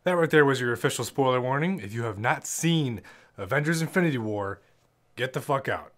That right there was your official spoiler warning. If you have not seen Avengers Infinity War, get the fuck out.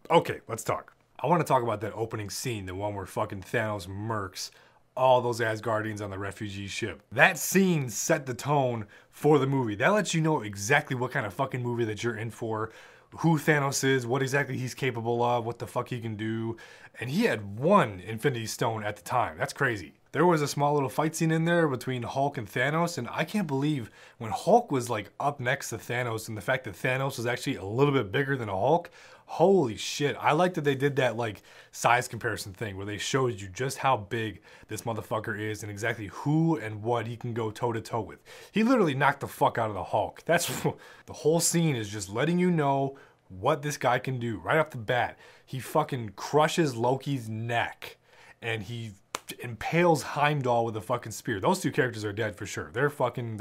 Okay, let's talk. I want to talk about that opening scene, the one where fucking Thanos murks all those Asgardians on the refugee ship. That scene set the tone for the movie. That lets you know exactly what kind of fucking movie that you're in for, who Thanos is, what exactly he's capable of, what the fuck he can do. And he had one Infinity Stone at the time. That's crazy. There was a small little fight scene in there between Hulk and Thanos, and I can't believe when Hulk was like up next to Thanos and the fact that Thanos was actually a little bit bigger than a Hulk. Holy shit. I like that they did that like size comparison thing where they showed you just how big this motherfucker is and exactly who and what he can go toe to toe with. He literally knocked the fuck out of the Hulk. That's the whole scene is just letting you know what this guy can do right off the bat. He fucking crushes Loki's neck and he impales Heimdall with a fucking spear. Those two characters are dead for sure. They're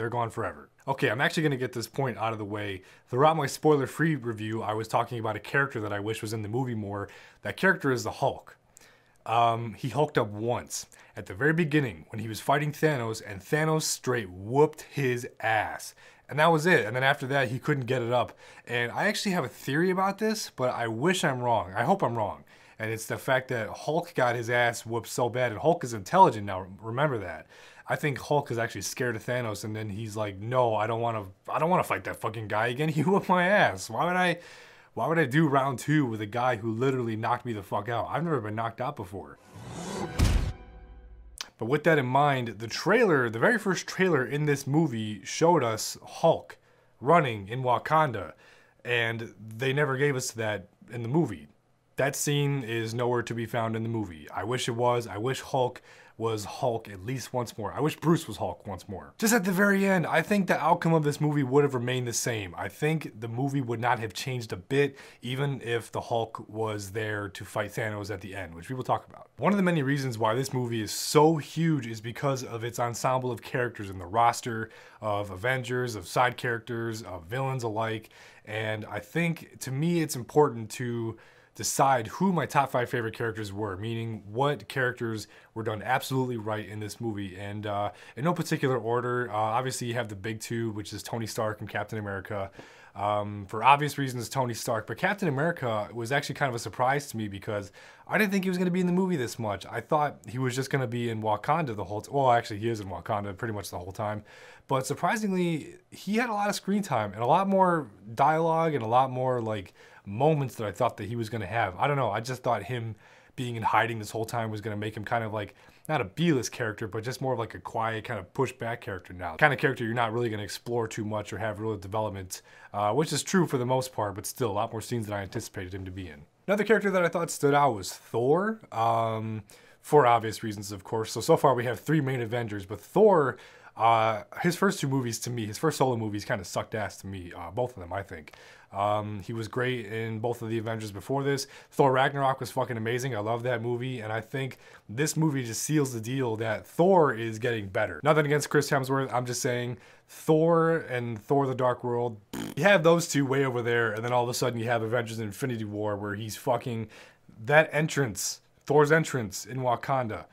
gone forever. Okay, I'm actually going to get this point out of the way. Throughout my spoiler-free review, I was talking about a character that I wish was in the movie more. That character is the Hulk. He hulked up once at the very beginning when he was fighting Thanos, and Thanos straight whooped his ass. And that was it. And then after that, he couldn't get it up. And I actually have a theory about this, but I wish I'm wrong. I hope I'm wrong. And it's the fact that Hulk got his ass whooped so bad, and Hulk is intelligent now. Remember that. I think Hulk is actually scared of Thanos, and then he's like, "No, I don't want to fight that fucking guy again. He whooped my ass. Why would I do round 2 with a guy who literally knocked me the fuck out? I've never been knocked out before." But with that in mind, the very first trailer in this movie showed us Hulk running in Wakanda, and they never gave us that in the movie. That scene is nowhere to be found in the movie. I wish it was. I wish Hulk was Hulk at least once more. I wish Bruce was Hulk once more. Just at the very end, I think the outcome of this movie would have remained the same. I think the movie would not have changed a bit, even if the Hulk was there to fight Thanos at the end, which we will talk about. One of the many reasons why this movie is so huge is because of its ensemble of characters in the roster, of Avengers, of side characters, of villains alike. And I think, to me, it's important to decide who my top 5 favorite characters were, meaning what characters were done absolutely right in this movie. And in no particular order, obviously you have the big two, which is Tony Stark and Captain America. For obvious reasons, Tony Stark, but Captain America was actually kind of a surprise to me because I didn't think he was going to be in the movie this much. I thought he was just going to be in Wakanda the whole time. Well, actually, he is in Wakanda pretty much the whole time. But surprisingly, he had a lot of screen time and a lot more dialogue and a lot more like moments that I thought that he was going to have. I don't know. I just thought him being in hiding this whole time was going to make him kind of like, not a B-list character, but just more of like a quiet kind of push-back character now. The kind of character you're not really going to explore too much or have real development, which is true for the most part, but still a lot more scenes than I anticipated him to be in. Another character that I thought stood out was Thor, for obvious reasons, of course. So far we have 3 main Avengers, but Thor, his first 2 movies to me, his first solo movies kind of sucked ass to me, both of them, I think. He was great in both of the Avengers before this. Thor Ragnarok was fucking amazing. I love that movie, and I think this movie just seals the deal that Thor is getting better. Nothing against Chris Hemsworth, I'm just saying Thor and Thor the Dark World, you have those two way over there, and then all of a sudden you have Avengers Infinity War where he's fucking, that entrance, Thor's entrance in Wakanda,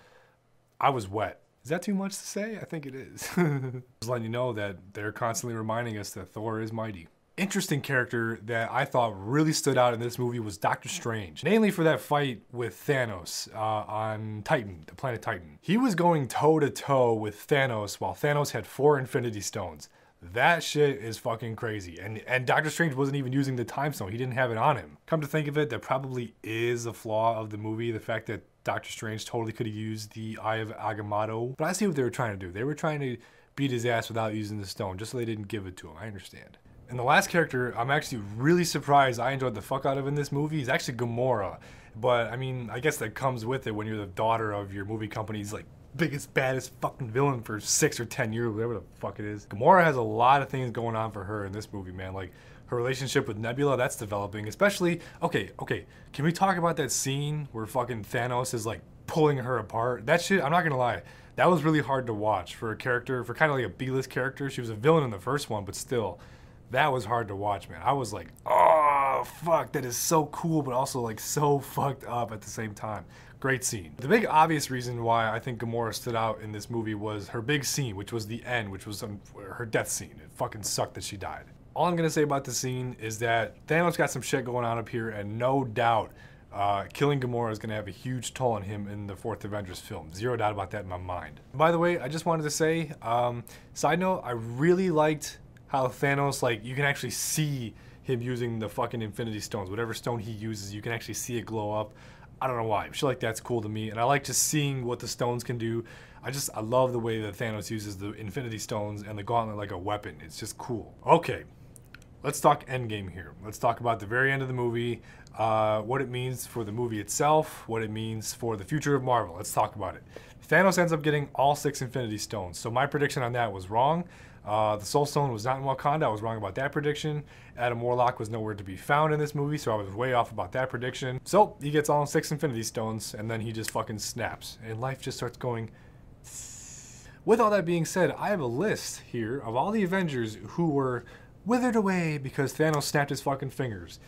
I was wet. Is that too much to say? I think it is. Just letting you know that they're constantly reminding us that Thor is mighty. Interesting character that I thought really stood out in this movie was Doctor Strange. Mainly for that fight with Thanos on Titan, the planet Titan. He was going toe-to-toe with Thanos while Thanos had 4 Infinity Stones. That shit is fucking crazy. And Doctor Strange wasn't even using the time stone. He didn't have it on him. Come to think of it, that probably is a flaw of the movie. The fact that Doctor Strange totally could have used the Eye of Agamotto. But I see what they were trying to do. They were trying to beat his ass without using the stone, just so they didn't give it to him. I understand. And the last character I'm actually really surprised I enjoyed the fuck out of in this movie is actually Gamora. But I mean, I guess that comes with it when you're the daughter of your movie company's like biggest, baddest fucking villain for 6 or 10 years, whatever the fuck it is. Gamora has a lot of things going on for her in this movie, man. Like her relationship with Nebula, that's developing. Especially, okay, can we talk about that scene where fucking Thanos is like pulling her apart? That shit, I'm not gonna lie, that was really hard to watch for a character, for kind of like a B-list character. She was a villain in the first one, but still, that was hard to watch, man. I was like, oh, oh fuck, that is so cool, but also like so fucked up at the same time. Great scene. The big obvious reason why I think Gamora stood out in this movie was her big scene, which was the end, which was her death scene. It fucking sucked that she died. All I'm gonna say about the scene is that Thanos got some shit going on up here, and no doubt killing Gamora is gonna have a huge toll on him in the fourth Avengers film. Zero doubt about that in my mind. By the way, I just wanted to say, side note, I really liked how Thanos, like, you can actually see him using the fucking Infinity Stones. Whatever stone he uses, you can actually see it glow up. I don't know why. Shit like that's cool to me, and I like just seeing what the stones can do. I love the way that Thanos uses the Infinity Stones and the gauntlet like a weapon. It's just cool. Okay, let's talk Endgame here. Let's talk about the very end of the movie, what it means for the movie itself, what it means for the future of Marvel. Let's talk about it. Thanos ends up getting all 6 Infinity Stones, so my prediction on that was wrong. The Soul Stone was not in Wakanda. I was wrong about that prediction. Adam Warlock was nowhere to be found in this movie, so I was way off about that prediction. So he gets all 6 Infinity Stones, and then he just fucking snaps, and life just starts going. With all that being said, I have a list here of all the Avengers who were withered away because Thanos snapped his fucking fingers.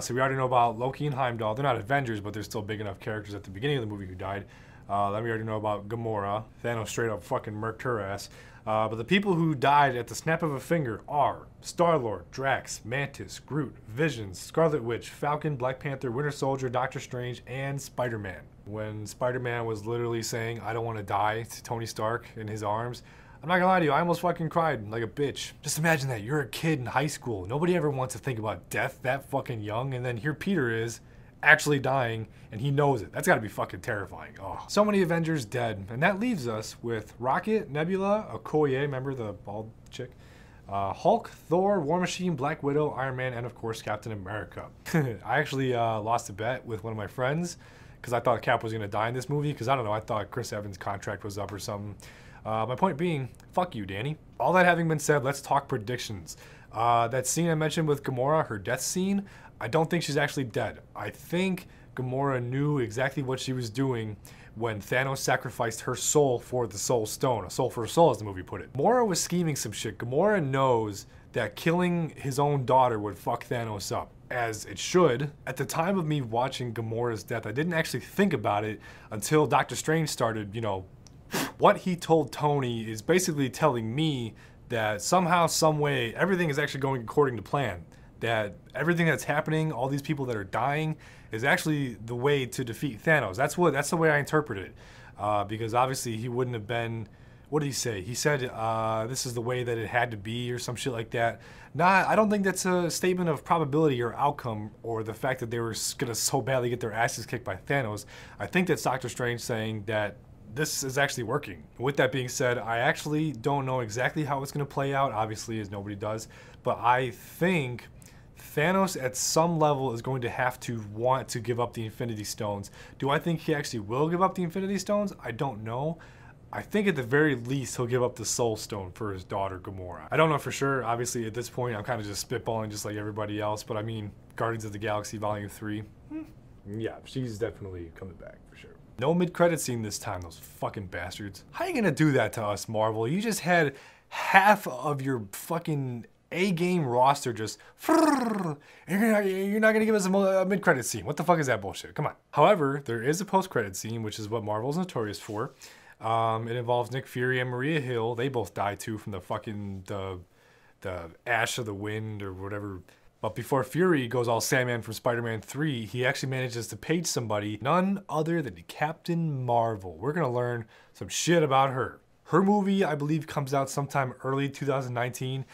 So we already know about Loki and Heimdall. They're not Avengers, but they're still big enough characters at the beginning of the movie who died. Then we already know about Gamora. Thanos straight up fucking murked her ass. But the people who died at the snap of a finger are Star-Lord, Drax, Mantis, Groot, Vision, Scarlet Witch, Falcon, Black Panther, Winter Soldier, Doctor Strange, and Spider-Man. When Spider-Man was literally saying, "I don't want to die," to Tony Stark in his arms, I'm not gonna lie to you, I almost fucking cried like a bitch. Just imagine that, you're a kid in high school. Nobody ever wants to think about death that fucking young, and then here Peter is, actually dying, and he knows it. That's gotta be fucking terrifying. Oh. So many Avengers dead, and that leaves us with Rocket, Nebula, Okoye, remember the bald chick? Hulk, Thor, War Machine, Black Widow, Iron Man, and of course Captain America. I actually lost a bet with one of my friends because I thought Cap was gonna die in this movie, because I don't know, I thought Chris Evans' contract was up or something. My point being, fuck you, Danny. All that having been said, let's talk predictions. That scene I mentioned with Gamora, her death scene, I don't think she's actually dead. I think Gamora knew exactly what she was doing when Thanos sacrificed her soul for the Soul Stone. A soul for a soul, as the movie put it. Gamora was scheming some shit. Gamora knows that killing his own daughter would fuck Thanos up, as it should. At the time of me watching Gamora's death, I didn't actually think about it until Doctor Strange started, you know. What he told Tony is basically telling me that somehow, some way, everything is actually going according to plan. That everything that's happening, all these people that are dying, is actually the way to defeat Thanos. That's the way I interpret it. Because obviously he wouldn't have been, what did he say? He said, this is the way that it had to be, or some shit like that. Nah, I don't think that's a statement of probability or outcome, or the fact that they were gonna so badly get their asses kicked by Thanos. I think that's Doctor Strange saying that this is actually working. With that being said, I actually don't know exactly how it's going to play out, obviously, as nobody does, but I think Thanos at some level is going to have to want to give up the Infinity Stones. Do I think he actually will give up the Infinity Stones? I don't know. I think at the very least he'll give up the Soul Stone for his daughter Gamora. I don't know for sure. Obviously at this point I'm kind of just spitballing just like everybody else, but I mean, Guardians of the Galaxy Volume 3, yeah, she's definitely coming back for sure. No mid-credit scene this time, those fucking bastards. How are you gonna do that to us, Marvel? You just had half of your fucking A-game roster just, and you're not gonna give us a mid-credit scene. What the fuck is that bullshit? Come on. However, there is a post-credit scene, which is what Marvel's notorious for. It involves Nick Fury and Maria Hill. They both die too from the fucking, the ash of the wind or whatever. But before Fury goes all Sandman from Spider-Man 3, he actually manages to page somebody, none other than Captain Marvel. We're gonna learn some shit about her. Her movie, I believe, comes out sometime early 2019.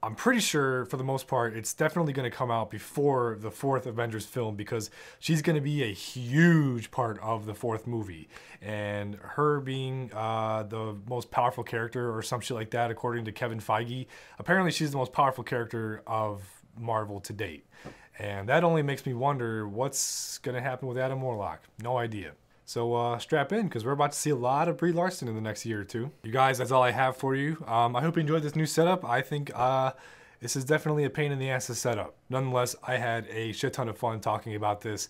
I'm pretty sure, for the most part, it's definitely gonna come out before the fourth Avengers film, because she's gonna be a huge part of the fourth movie. And her being the most powerful character or some shit like that, according to Kevin Feige, apparently she's the most powerful character of Marvel to date. And that only makes me wonder what's gonna happen with Adam Warlock. No idea. So strap in, because we're about to see a lot of Brie Larson in the next year or two. You guys, that's all I have for you. I hope you enjoyed this new setup. I think this is definitely a pain in the ass to set up. Nonetheless, I had a shit ton of fun talking about this.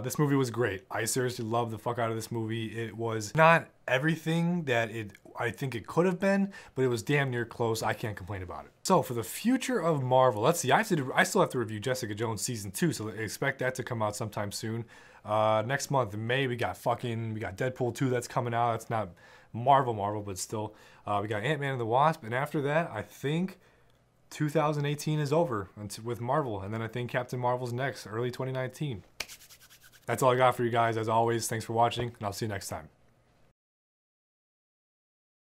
This movie was great. I seriously loved the fuck out of this movie. It was not everything that it I think it could have been, but it was damn near close. I can't complain about it. So for the future of Marvel, let's see. I still have to review Jessica Jones season 2, so expect that to come out sometime soon. Next month in May, we got Deadpool 2 that's coming out. That's not Marvel, but still. We got Ant-Man and the Wasp, and after that, I think 2018 is over with Marvel, and then I think Captain Marvel's next, early 2019. That's all I got for you guys. As always, thanks for watching, and I'll see you next time.